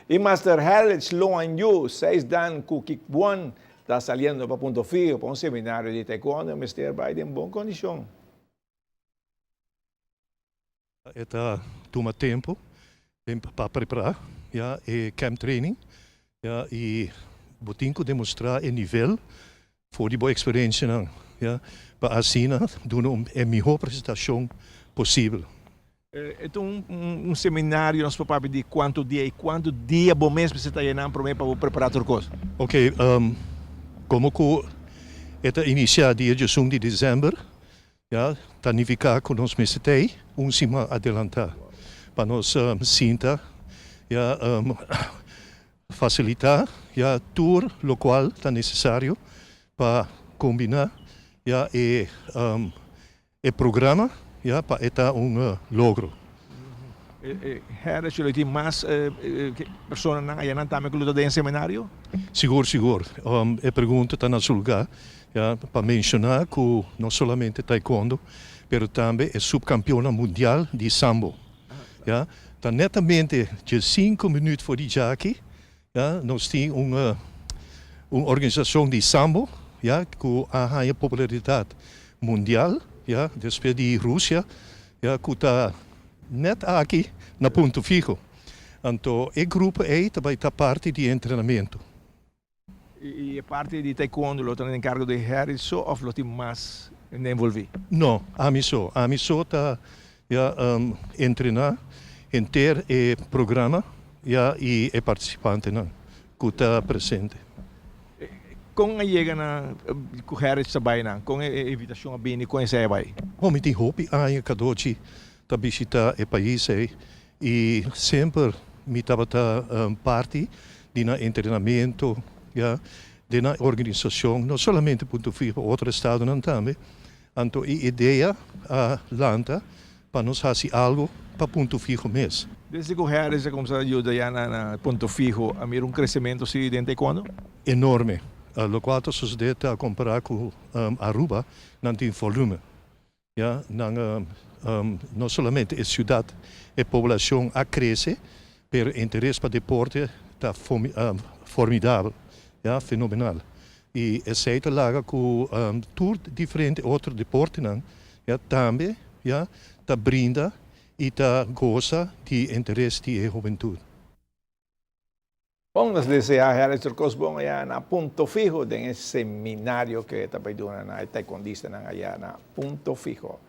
Y Master Harold Sloan Yu, 6 dan Kukikbuan, está saliendo para Punto Fijo, para un seminario de taekwondo, Mr. Biden, en buena condición. Esta toma tempo para preparar, ja, e camp training, ja, e botinco demonstrar o nível voor die boa experiência, não, ja, para assim, doen a melhor apresentação possível. É um seminário, nós podemos pedir quanto dia bom mês você está indo para preparar tudo coisa? Ok, como que esta inicia dia 1 de dezembro, ja, tá nificar com nós mesitei, cima adelantar, para nós sinta, ja, facilitar, ja, tour lo qual tá necessário para combinar, ja, e programa, ja, para eta logro. Herda, jullie die mais personas na ayanan também que lutam em seminário? Seguro. A pergunta está na sua lugar, ja, para mencionar que não somente taekwondo, mas também é subcampeona mundial de sambo. Ja, tá netamente de 5 minutos voor die jaki, ja, nós temos uma organização de sambo, ja, que a popularidade mundial, ja, depois de Rússia, ja, que está net aqui na Punto Fijo. Então, o grupo aí também está parte de treinamento. E a parte de taekwondo, lo estão encargo de Harry só ou lo tem mais envolvido? Não, a mim só está treinar, ter o programa, ja, e é participante, não, que está presente. Com a chega na com Harry sabay na, com a invitação a bem com esse vai. Como tem hopi a cadoci ta visitar o país e sempre me estava parte de na treinamento, ja, de na organização, não somente Punto Fijo, outro estado não também. Então a ideia a lanta para nós fazer algo para Punto Fijo mesmo. Desde que o Harry se começou a ajudar na Punto Fijo, a mirar crescimento se de taekwondo? Enorme. Lo qual sucede a comparar com Aruba, não tem volume. Ja, não somente a cidade, a população a cresce, mas o interesse para o deporte está formidável, ja, fenomenal. E é certo lá que tudo diferente outro deporte, ja, também, ja, tá brinda e tá goza de interesse de juventude. Bom, nos deseja Harry Turcos allá na Punto Fijo, en ese seminario que está pedindo na taekwondista allá na Punto Fijo.